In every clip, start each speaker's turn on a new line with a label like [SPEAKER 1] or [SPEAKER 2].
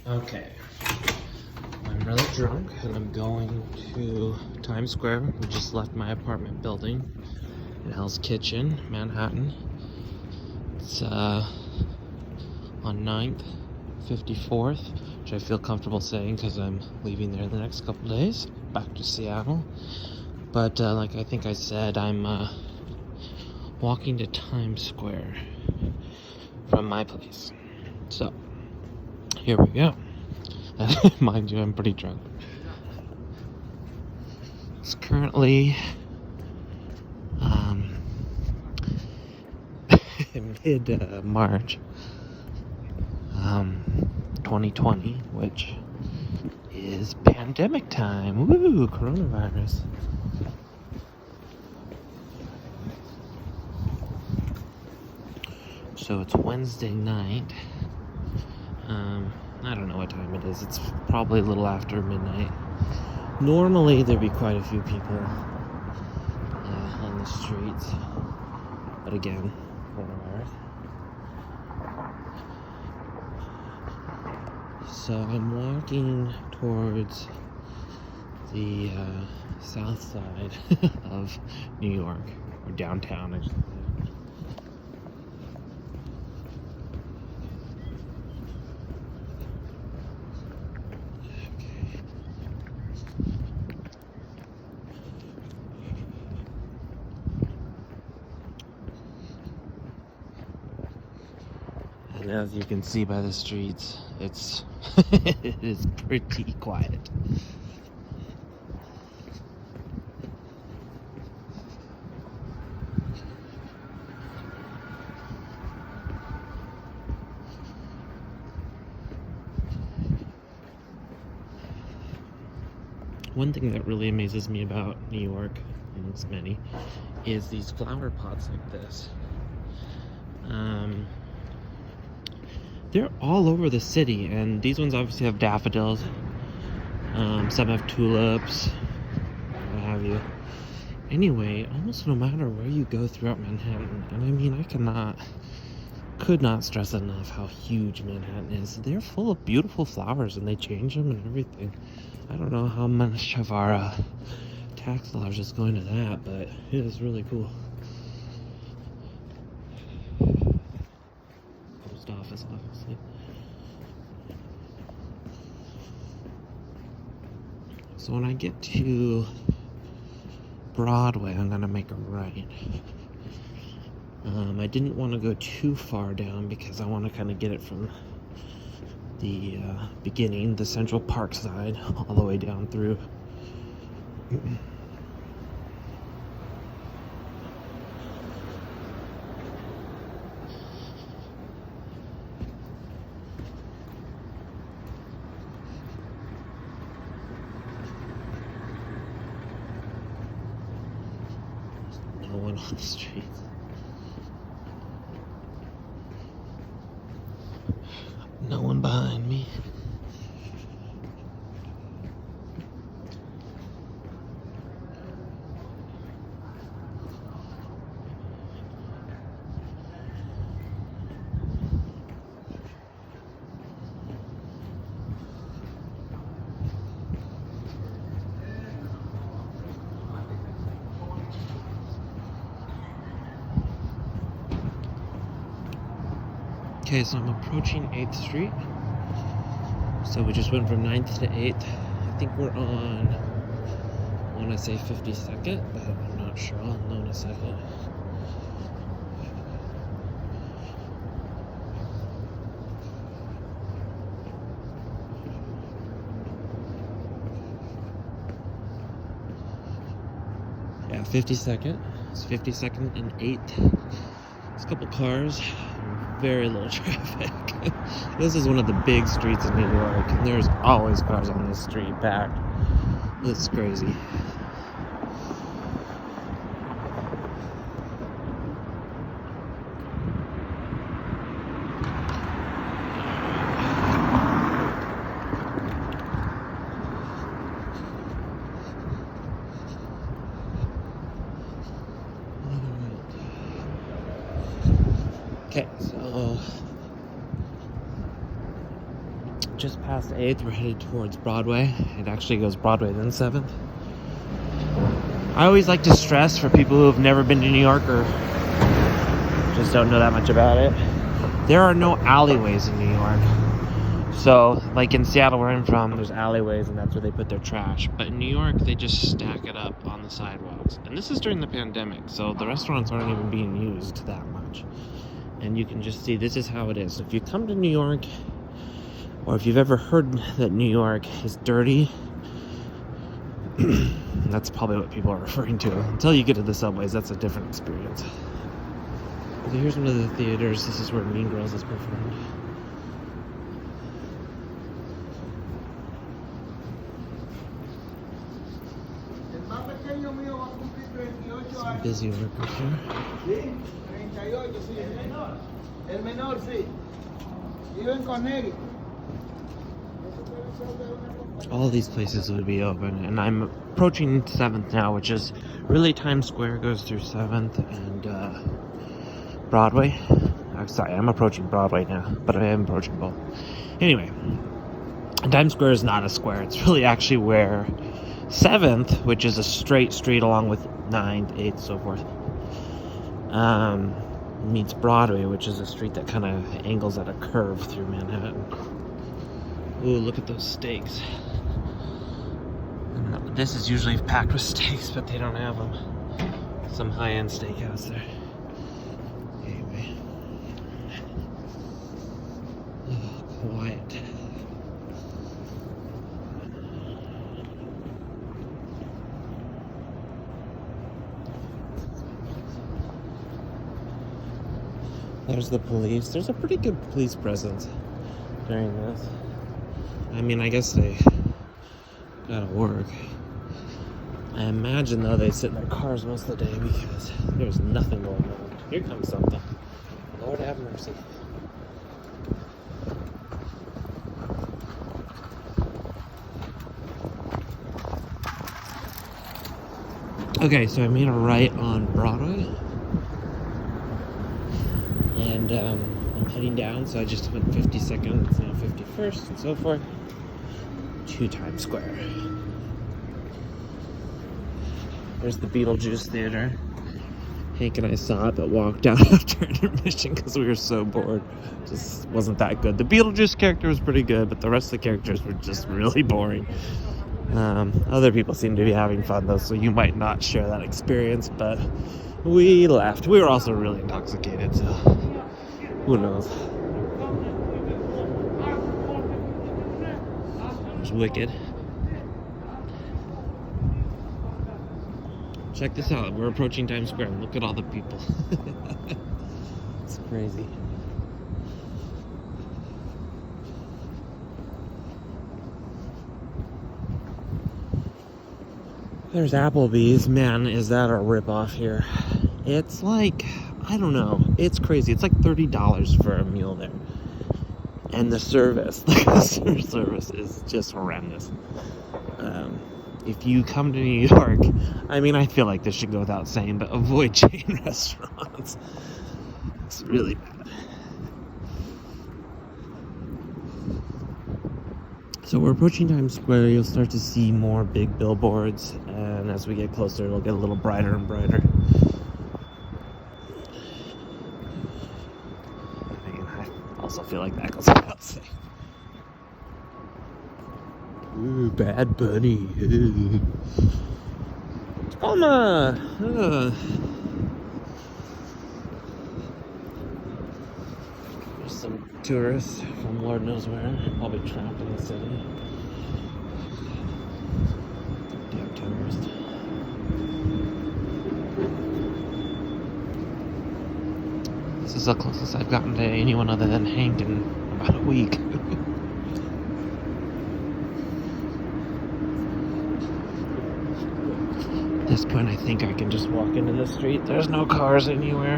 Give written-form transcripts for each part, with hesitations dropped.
[SPEAKER 1] Okay, I'm really drunk and I'm going to Times Square. We just left my apartment building in Hell's Kitchen, Manhattan. It's on 9th, 54th, which I feel comfortable saying because I'm leaving there the next couple days, back to Seattle. But like I think I said, I'm walking to Times Square from my place. So, here we go. Mind you, I'm pretty drunk. It's currently mid-March 2020, which is pandemic time. Woo, coronavirus. So it's Wednesday night. I don't know what time it is. It's probably a little after midnight. Normally there'd be quite a few people on the streets, but again, coronavirus. So I'm walking towards the south side of New York, or downtown, I should say. And as you can see by the streets, it is pretty quiet. One thing that really amazes me about New York, amongst many, is these flower pots like this. They're all over the city, and these ones obviously have daffodils. Some have tulips, what have you. Anyway, almost no matter where you go throughout Manhattan, and I mean, could not stress enough how huge Manhattan is. They're full of beautiful flowers, and they change them and everything. I don't know how much of our tax dollars is going to that, but it is really cool. Post office, obviously. So when I get to Broadway, I'm gonna make a right. I didn't want to go too far down because I want to kind of get it from the beginning, the Central Park side, all the way down through. No one on the streets. No one behind me. Okay, so I'm approaching 8th Street. So we just went from 9th to 8th. I think we're on, I want to say 52nd, but I'm not sure. I'll know in a second. Yeah, 52nd. It's 52nd and 8th. There's a couple cars. Very little traffic. This is one of the big streets in New York, and there's always cars on this street packed. It's crazy. Okay, so just past 8th. We're headed towards Broadway. It actually goes Broadway then 7th. I always like to stress for people who have never been to New York or just don't know that much about it, there are no alleyways in New York. So, like in Seattle where I'm from, there's alleyways and that's where they put their trash. But in New York, they just stack it up on the sidewalks. And this is during the pandemic, so the restaurants aren't even being used that much. And you can just see this is how it is. If you come to New York, or if you've ever heard that New York is dirty, that's probably what people are referring to. Until you get to the subways, that's a different experience. So here's one of the theaters. This is where Mean Girls is performed. Some busy workers here. All these places would be open, and I'm approaching 7th now, which is really Times Square goes through 7th and Broadway. I'm sorry, I'm approaching Broadway now, but I am approaching both. Anyway, Times Square is not a square. It's really actually where 7th, which is a straight street along with 9th, 8th, so forth, meets Broadway, which is a street that kind of angles at a curve through Manhattan. Ooh, look at those steaks. This is usually packed with steaks, but they don't have them. Some high-end steakhouse there. Anyway. Oh, quiet. There's the police. There's a pretty good police presence during this. I mean, I guess they gotta work. I imagine, though, they sit in their cars most of the day because there's nothing going on. Here comes something. Lord have mercy. Okay, so I made a right on Broadway. And I'm heading down, so I just went 52nd, it's now 51st, and so forth, to Times Square. There's the Beetlejuice Theater. Hank and I saw it, but walked out after intermission because we were so bored. Just wasn't that good. The Beetlejuice character was pretty good, but the rest of the characters were just really boring. Other people seem to be having fun, though, so you might not share that experience, but we laughed. We were also really intoxicated, so who knows. It's wicked. Check this out. We're approaching Times Square. Look at all the people. It's crazy. There's Applebee's. Man, is that a ripoff here. It's like, I don't know. It's crazy. It's like $30 for a meal there. And the service, the customer service is just horrendous. If you come to New York, I mean, I feel like this should go without saying, but avoid chain restaurants. It's really bad. So we're approaching Times Square. You'll start to see more big billboards, and as we get closer, it'll get a little brighter and brighter. I also feel like that goes without saying. Ooh, Bad Bunny. Ooh. Mama! There's some tourists from Lord knows where, probably trapped in the city. Damn tourists. This is the closest I've gotten to anyone other than Hank in about a week. At this point, I think I can just walk into the street. There's no cars anywhere.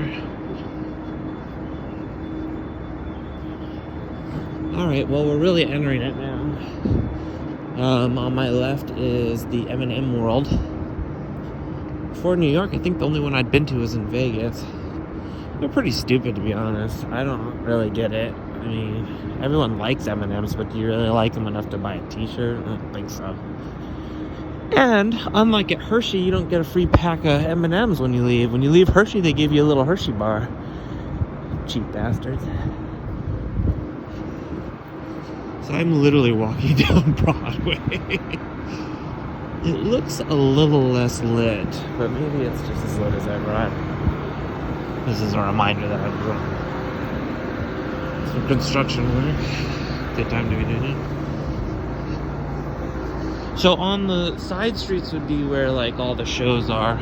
[SPEAKER 1] Alright, well, we're really entering it now. On my left is the M&M World. For New York, I think the only one I'd been to was in Vegas. They're pretty stupid, to be honest. I don't really get it. I mean, everyone likes M&Ms, but do you really like them enough to buy a t-shirt? I don't think so. And unlike at Hershey, you don't get a free pack of M&Ms when you leave. When you leave Hershey, they give you a little Hershey bar. Cheap bastards. So I'm literally walking down Broadway. It looks a little less lit, but maybe it's just as lit as ever. I don't know. This is a reminder that I'm drunk. Some construction work. Good time to be doing it. So on the side streets would be where like all the shows are.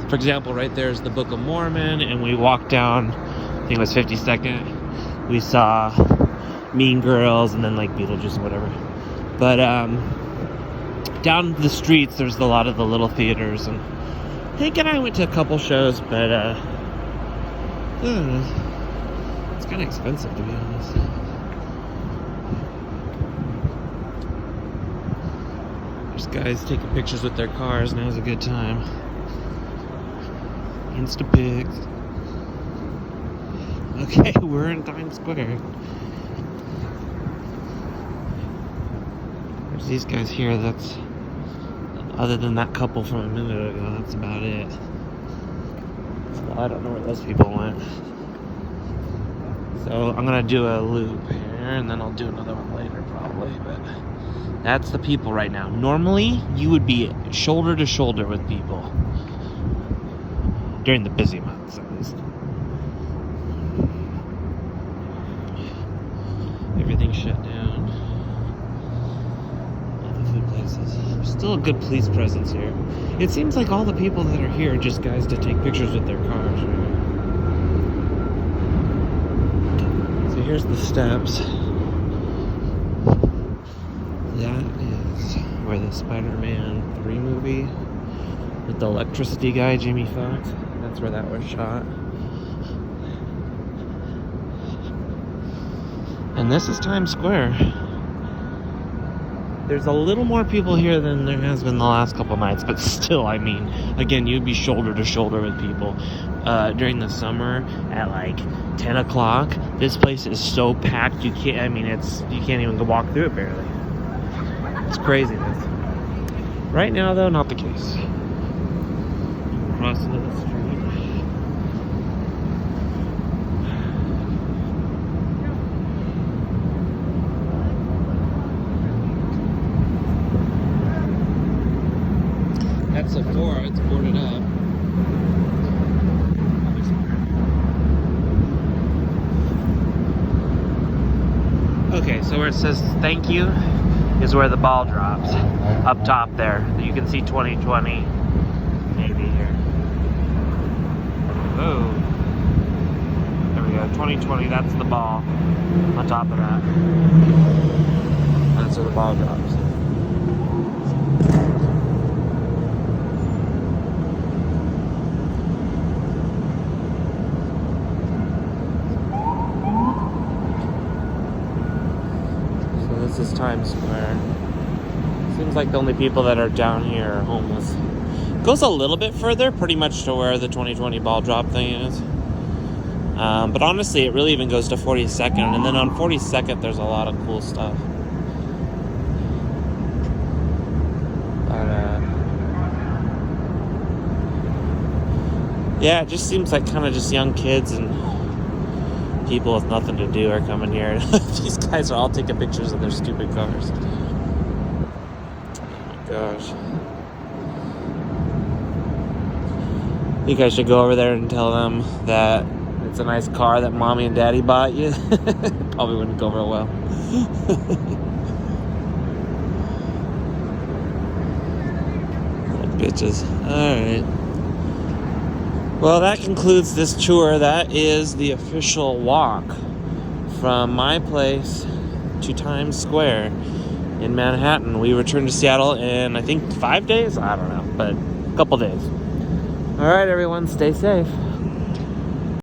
[SPEAKER 1] For example, right there is the Book of Mormon, and we walked down, I think it was 52nd. We saw Mean Girls and then like Beetlejuice and whatever. But down the streets there's a lot of the little theaters, and Hank and I went to a couple shows, but I don't know. It's kind of expensive, to be honest. There's guys taking pictures with their cars. Now's a good time. Instapics. Okay, we're in Times Square. There's these guys here. That's, other than that couple from a minute ago, that's about it. So I don't know where those people went. So I'm gonna do a loop here, and then I'll do another one later probably, but that's the people right now. Normally, you would be shoulder to shoulder with people. During the busy months, at least. Everything's shut down. All the food places. There's still a good police presence here. It seems like all the people that are here are just guys to take pictures with their cars. Right? So here's the steps. That is where the Spider-Man 3 movie with the electricity guy, Jamie Foxx, that's where that was shot. And this is Times Square. There's a little more people here than there has been the last couple nights, but still, I mean, again, you'd be shoulder to shoulder with people. During the summer at like 10 o'clock, this place is so packed, you can't even go walk through it barely. It's craziness. Right now, though, not the case. Cross into the street. That's Sephora. It's boarded up. Okay, so where it says thank you is where the ball drops. Up top there. You can see 2020 maybe here. Oh. There we go. 2020, that's the ball. On top of that. That's where the ball drops. So this is Times Square. Seems like the only people that are down here are homeless. Goes a little bit further, pretty much to where the 2020 ball drop thing is. But honestly, it really even goes to 42nd. And then on 42nd, there's a lot of cool stuff. But, yeah, it just seems like kind of just young kids and people with nothing to do are coming here. These guys are all taking pictures of their stupid cars. Gosh. I think I should go over there and tell them that it's a nice car that mommy and daddy bought you. Probably wouldn't go real well. Little bitches. Alright. Well, that concludes this tour. That is the official walk from my place to Times Square in Manhattan. We returned to Seattle in, I think, 5 days? I don't know, but a couple days. All right, everyone, stay safe.